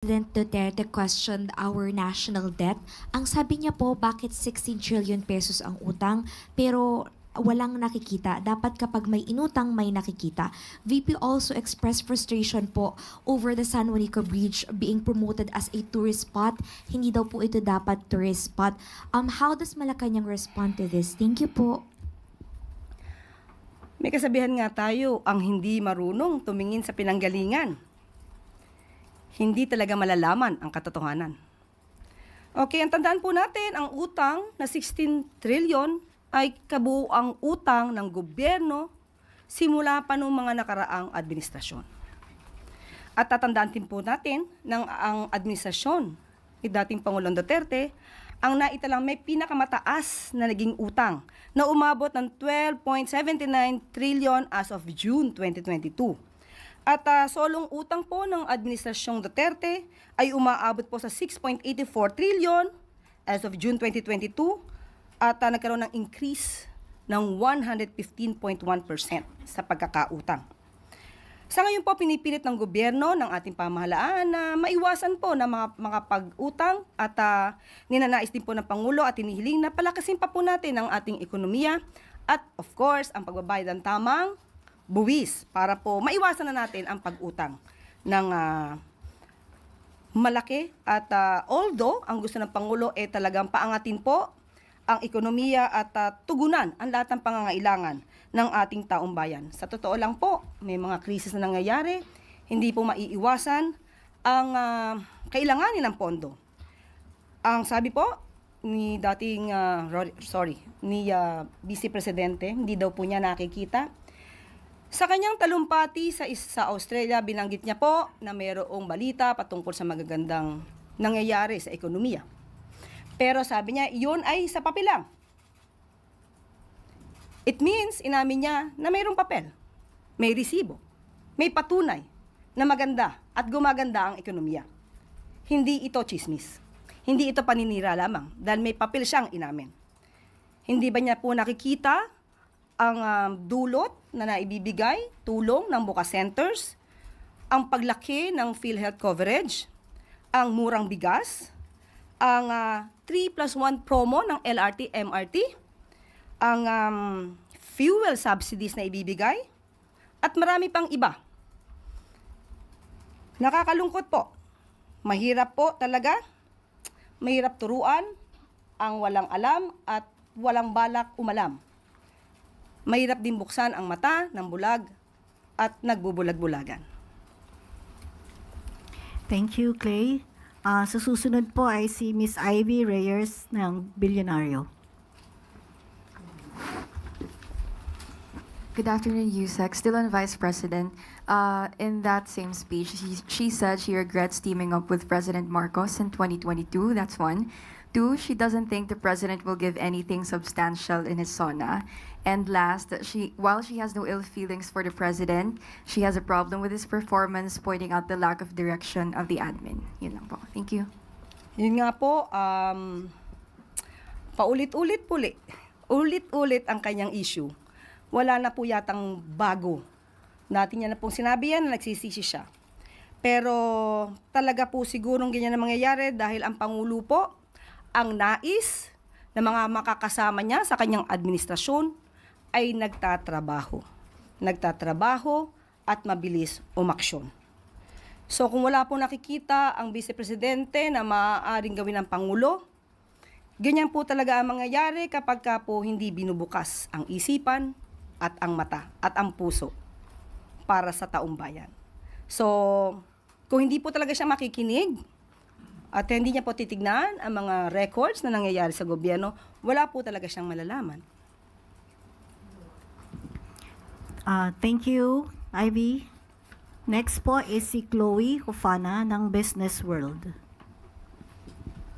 President Duterte questioned our national debt. Ang sabi niya po, bakit 16 trillion pesos ang utang pero walang nakikita. Dapat kapag may inutang, may nakikita. VP also expressed frustration po over the San Juanico Bridge being promoted as a tourist spot. Hindi daw po ito dapat tourist spot. How does Malacanang respond to this? Thank you po. May kasabihan nga tayo, ang hindi marunong tumingin sa pinanggalingan. Hindi talaga malalaman ang katotohanan. Okay, ang tandaan po natin, ang utang na 16 trillion ay kabuuang utang ng gobyerno simula pa noong mga nakaraang administrasyon. At tatandaan din po natin ng ang administrasyon ni dating Pangulong Duterte, ang naitalang may pinakamataas na naging utang na umabot ng 12.79 trillion as of June 2022. At solong utang po ng Administrasyong Duterte ay umaabot po sa 6.84 trillion as of June 2022 at nagkaroon ng increase ng 115.1% sa pagkakautang. Sa ngayon po, pinipilit ng gobyerno ng ating pamahalaan na maiwasan po na mga pag-utang at ninanais din po ng Pangulo at hinihiling na palakasin pa po natin ang ating ekonomiya at of course, ang pagbabayad ng tamang buwis para po maiwasan na natin ang pag-utang ng malaki at although ang gusto ng Pangulo ay talagang paangatin po ang ekonomiya at tugunan ang lahat ng pangangailangan ng ating taong bayan. Sa totoo lang po, may mga krisis na nangyayari, hindi po maiiwasan ang kailanganin ng pondo. Ang sabi po ni dating Vice Presidente, hindi daw po niya nakikita. Sa kanyang talumpati sa Australia, binanggit niya po na mayroong balita patungkol sa magagandang nangyayari sa ekonomiya. Pero sabi niya, iyon ay sa papel lang. It means, inamin niya na mayroong papel, may resibo, may patunay na maganda at gumaganda ang ekonomiya. Hindi ito chismis. Hindi ito paninira lamang dahil may papel siyang inamin. Hindi ba niya po nakikita ang dulot na naibibigay, tulong ng Buka Centers, ang paglaki ng PhilHealth coverage, ang murang bigas, ang 3+1 promo ng LRT, MRT, ang fuel subsidies na ibibigay, at marami pang iba. Nakakalungkot po. Mahirap po talaga. Mahirap turuan ang walang alam at walang balak umalam. Mahirap din buksan ang mata ng bulag at nagbubulag-bulagan. Thank you, Clay. Sa susunod po ay si Miss Ivy Reyes ng Bilyonaryo. Good afternoon, Yusek. Still on Vice President. In that same speech, she said she regrets teaming up with President Marcos in 2022. That's one. Two, she doesn't think the president will give anything substantial in his SONA. And last, while she has no ill feelings for the president, she has a problem with his performance, pointing out the lack of direction of the admin. Yun lang po. Thank you. Yun nga po, ulit-ulit ang kanyang issue. Wala na po yatang bago. Natin niya na pong sinabi yan na nagsisisi siya. Pero talaga po sigurong ganyan na mangyayari dahil ang Pangulo po, ang nais na mga makakasama niya sa kanyang administrasyon ay nagtatrabaho. Nagtatrabaho at mabilis umaksyon. So kung wala po nakikita ang Vice Presidente na maaaring gawin ng Pangulo, ganyan po talaga ang mangyayari kapag ka po hindi binubukas ang isipan at ang mata at ang puso para sa taong bayan. So kung hindi po talaga siya makikinig, at hindi niya po titignan ang mga records na nangyayari sa gobyerno, wala po talaga siyang malalaman. Thank you, Ivy. Next po is si Chloe Hufana ng Business World.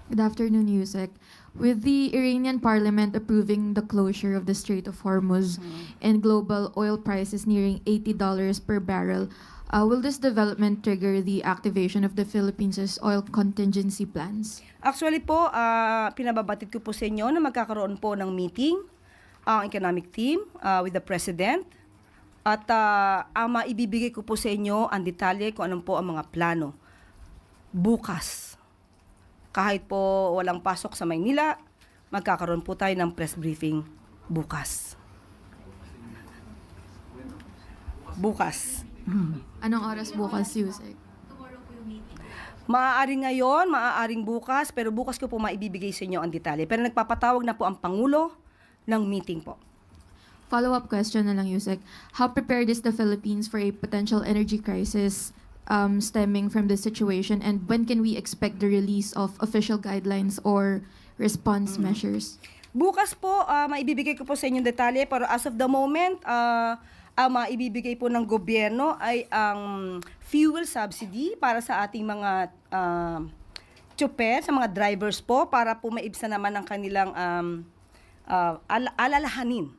Good afternoon, Yusek. With the Iranian parliament approving the closure of the Strait of Hormuz and global oil prices nearing $80 per barrel, will this development trigger the activation of the Philippines' oil contingency plans? Actually po, pinababatid ko po sa inyo na magkakaroon po ng meeting ang economic team with the President. At ang maibibigay ko po sa inyo ang detalye kung anong po ang mga plano. bukas, kahit po walang pasok sa Maynila, magkakaroon po tayo ng press briefing bukas. Bukas. Anong oras bukas, Yusek? Maaaring ngayon, maaaring bukas, pero bukas ko po maibibigay sa inyo ang detalye. Pero nagpapatawag na po ang Pangulo ng meeting po. Follow-up question na lang, Yusek. How prepared is the Philippines for a potential energy crisis stemming from this situation? And when can we expect the release of official guidelines or response measures? Bukas po, maibibigay ko po sa inyo detalye, pero as of the moment, ang maibibigay po ng gobyerno ay ang fuel subsidy para sa ating mga tsuper, sa mga drivers po, para po maibsa naman ang kanilang alalahanin.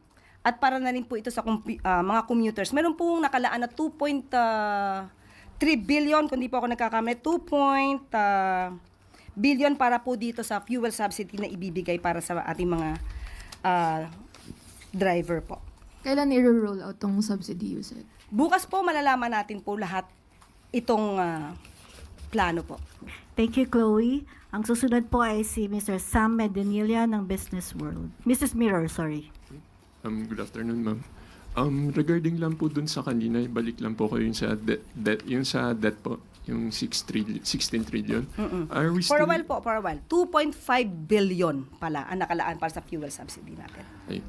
At para na rin po ito sa mga commuters. Meron pong nakalaan na 2.3 billion, kung di po ako nagkakamali, 2 billion para po dito sa fuel subsidy na ibibigay para sa ating mga driver po. Kailan i-roll out tong subsidy, Yusek? Bukas po malalaman natin po lahat itong plano po. Thank you, Chloe. Ang susunod po ay si Mr. Sam Medinilla ng Business World. Mrs. Mirror, sorry. Good afternoon, ma'am. Regarding lang po dun sa kanina, balik lang po ko yung sa debt po, yung 16 trillion. Are we For still... a while. 2.5 billion pala ang nakalaan para sa fuel subsidy natin. Ay,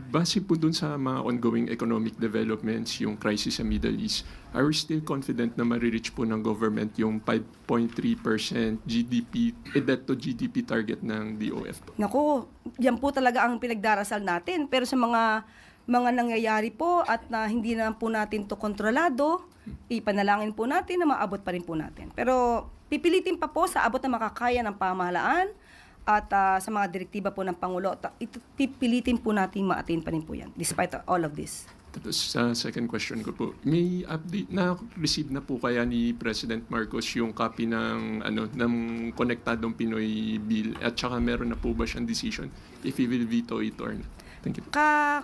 base po dun sa mga ongoing economic developments, yung crisis sa Middle East, are we still confident na marireach po ng government yung 5.3% GDP, debt to GDP target ng DOF po? Naku, yan po talaga ang pinagdarasal natin. Pero sa mga nangyayari po at na hindi na po natin to kontrolado, ipanalangin po natin na maabot pa rin po natin. Pero pipilitin pa po sa abot na makakaya ng pamahalaan at sa mga direktiba po ng Pangulo, pipilitin po natin ma-attain pa rin po yan, despite all of this. Tapos sa second question ko po, may update na receive na po kaya ni President Marcos yung copy ng Konektadong Pinoy Bill at saka meron na po ba siyang decision if he will veto it or not? Thank you.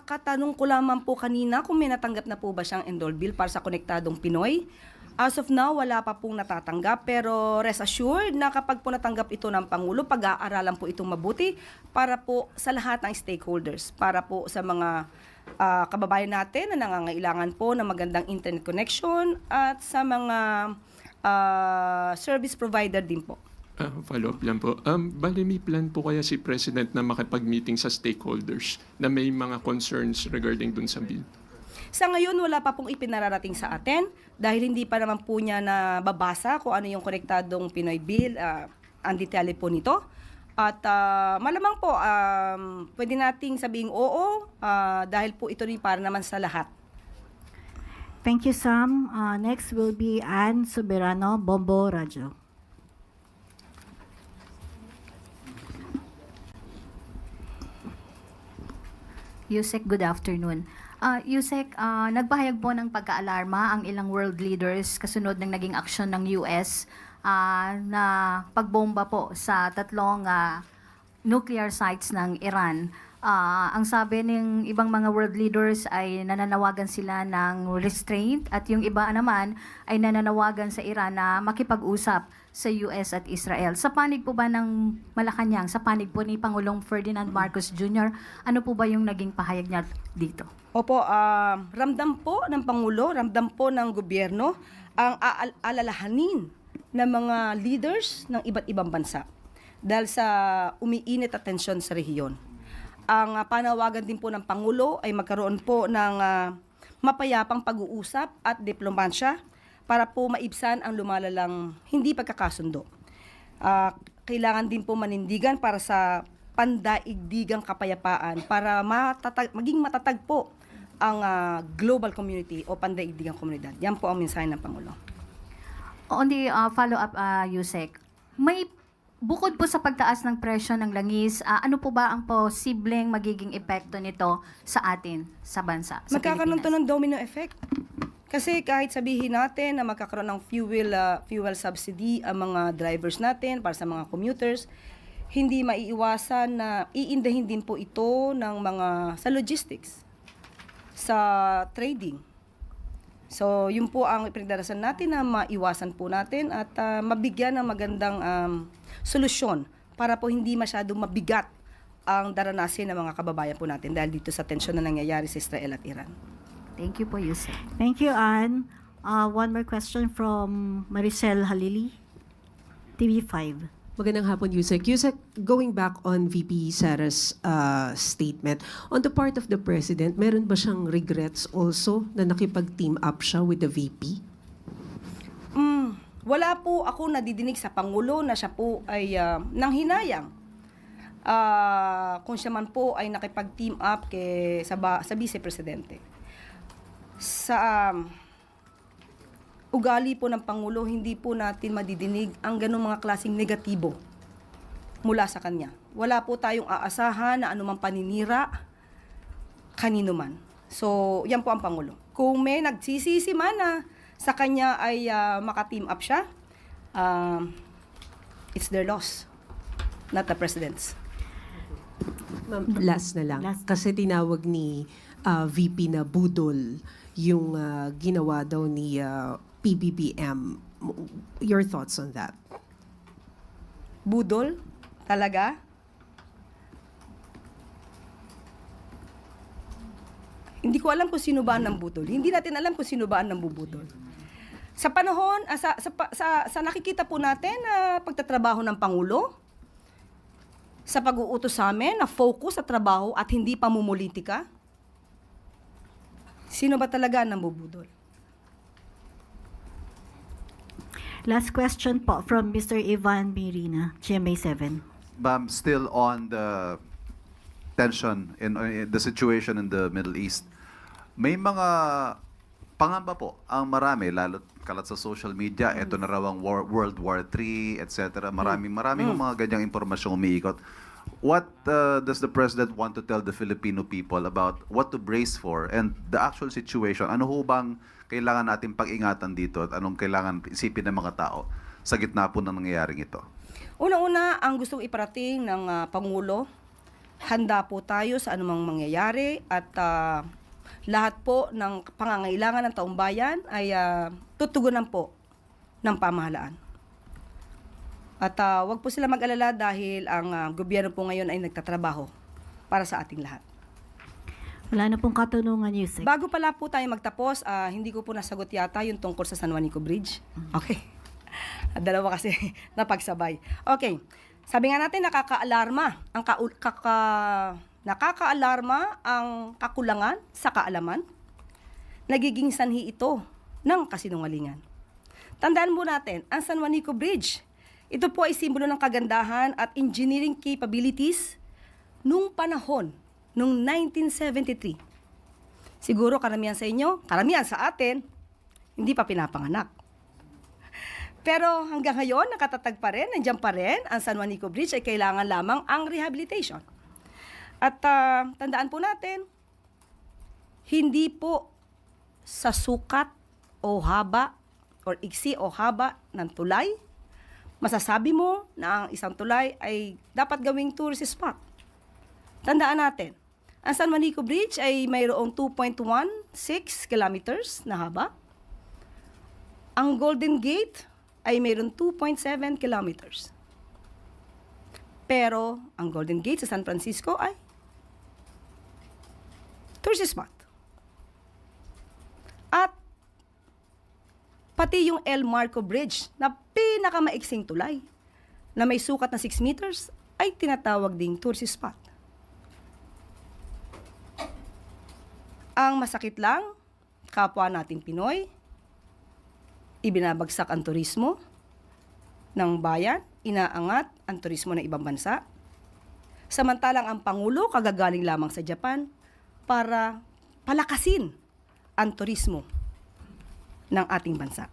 Katanong ko lamang po kanina kung may natanggap na po ba siyang enroll bill para sa Konektadong Pinoy. As of now, wala pa pong natatanggap, pero rest assured na kapag po natanggap ito ng Pangulo, pag-aaralan po itong mabuti para po sa lahat ng stakeholders, para po sa mga kababayan natin na nangangailangan po ng magandang internet connection at sa mga service provider din po. Follow-up lang po. Bali, may plan po kaya si President na makipag-meeting sa stakeholders na may mga concerns regarding dun sa bill? Sa ngayon, wala pa pong ipinararating sa atin dahil hindi pa naman po niya nababasa kung ano yung Konektadong Pinoy Bill, ang detalye po nito. At malamang po, pwede nating sabing oo dahil po ito rin para naman sa lahat. Thank you, Sam. Next will be Ann Soberano, Bombo Radyo. Yusek, good afternoon. Yusek, nagpahayag po ng pagkaalarma ang ilang world leaders kasunod ng naging aksyon ng US na pagbomba po sa 3 nuclear sites ng Iran. Ang sabi ng ibang mga world leaders ay nananawagan sila ng restraint at yung iba naman ay nananawagan sa Iran na makipag-usap sa US at Israel. Sa panig po ba ng Malacanang, sa panig po ni Pangulong Ferdinand Marcos Jr., ano po ba yung naging pahayag niya dito? Opo, ramdam po ng Pangulo, ramdam po ng gobyerno ang alalahanin ng mga leaders ng iba't ibang bansa dahil sa umiinit at tensyon sa rehiyon. Ang panawagan din po ng Pangulo ay magkaroon po ng mapayapang pag-uusap at diplomasya para po maibsan ang lumalalang hindi pagkakasundo. Kailangan din po manindigan para sa pandaigdigang kapayapaan para maging matatag po ang global community o pandaigdigang komunidad. Yan po ang mensahe ng Pangulo. On the follow-up, Yusek, may bukod po sa pagtaas ng presyo ng langis, ano po ba ang posibleng magiging epekto nito sa atin, sa bansa, sa Magkakaroon to Pilipinas? ng domino effect. Kasi kahit sabihin natin na magkakaroon ng fuel subsidy ang mga drivers natin para sa mga commuters, hindi maiiwasan na iindahin din po ito ng mga sa logistics, sa trading, So, yun po ang pinagdarasan natin na maiwasan po natin at mabigyan ng magandang solusyon para po hindi masyadong mabigat ang daranasin ng mga kababayan po natin dahil dito sa tensyon na nangyayari sa Israel at Iran. Thank you po, Yusek. Thank you, Anne. One more question from Maricel Halili, TV5. Magandang hapon, Yusek. Yusek, going back on VP Sara's statement, on the part of the President, meron ba siyang regrets also na nakipag-team up siya with the VP? Wala po ako nadidinig sa Pangulo na siya po ay nanghinayang. Kung siya man po ay nakipag-team up sa Vice Presidente. Sa ugali po ng Pangulo, hindi po natin madidinig ang ganung mga klaseng negatibo mula sa kanya. Wala po tayong aasahan na anumang paninira kanino man. So, yan po ang Pangulo. Kung may nagsisisi man na sa kanya ay maka-team up siya, it's their loss, not the President's. Ma'am, last na lang. Last. Kasi tinawag ni VP na budol yung ginawa daw ni PBBM. Your thoughts on that? Budol? Talaga? Hindi ko alam kung sino ba ang nambudol. Hindi natin alam kung sino ba ang nambubudol. Sa panahon, sa nakikita po natin na pagtatrabaho ng Pangulo, sa pag-uutos sa amin na focus sa trabaho at hindi pamumulitika, sino ba talaga ang nambubudol? Last question po from Mr. Ivan Mirina, GMA7. Ma'am, still on the tension in the situation in the Middle East, may mga pangamba po ang marami, lalo kalat sa social media, ito na raw ang World War III, etc. Maraming mga ganyang impormasyong umiikot. What does the President want to tell the Filipino people about what to brace for and the actual situation? Ano ho bang kailangan natin pag-ingatan dito at anong kailangan isipin ng mga tao sa gitna po ng nangyayaring ito? Una-una, ang gustong iparating ng Pangulo, handa po tayo sa anumang mangyayari at lahat po ng pangangailangan ng taong bayan ay tutugunan po ng pamahalaan. At wag po sila mag-alala dahil ang gobyerno po ngayon ay nagtatrabaho para sa ating lahat. Wala na pong katanungan, Yusek. Bago pala po tayo magtapos, hindi ko po nasagot yata yung tungkol sa San Juanico Bridge. Okay. Dalawa kasi napagsabay. Okay. Sabi nga natin, nakakaalarma ang kakulangan sa kaalaman. Nagiging sanhi ito ng kasinungalingan. Tandaan mo natin, ang San Juanico Bridge, ito po ay simbolo ng kagandahan at engineering capabilities nung panahon, nung 1973. Siguro karamihan sa inyo, karamihan sa atin, hindi pa pinapanganak. Pero hanggang ngayon, nakatatag pa rin, nandiyan pa rin, ang San Juanico Bridge ay kailangan lamang ang rehabilitation. At tandaan po natin, hindi po sa sukat o haba or iksi o haba ng tulay, masasabi mo na ang isang tulay ay dapat gawing tourist spot. Tandaan natin, ang San Juanico Bridge ay mayroong 2.16 kilometers na haba. Ang Golden Gate ay mayroong 2.7 kilometers. Pero ang Golden Gate sa San Francisco ay tourist spot. At pati yung El Marco Bridge na pinakamaiksing tulay na may sukat na 6 meters ay tinatawag ding tourist spot. Ang masakit lang, kapwa nating Pinoy, ibinabagsak ang turismo ng bayan, inaangat ang turismo ng ibang bansa. Samantalang ang Pangulo kagagaling lamang sa Japan para palakasin ang turismo ng ating bansa.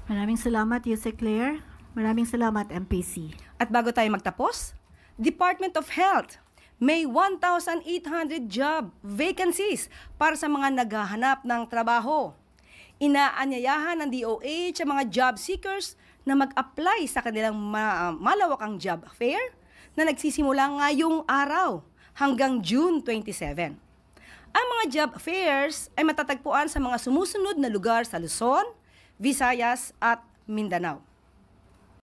Maraming salamat, Yusek Claire. Maraming salamat, MPC. At bago tayo magtapos, Department of Health may 1,800 job vacancies para sa mga naghahanap ng trabaho. Inaanyayahan ng DOH ang mga job seekers na mag-apply sa kanilang malawakang job fair na nagsisimula ngayong araw hanggang June 27. Ang mga job fairs ay matatagpuan sa mga sumusunod na lugar sa Luzon, Visayas at Mindanao.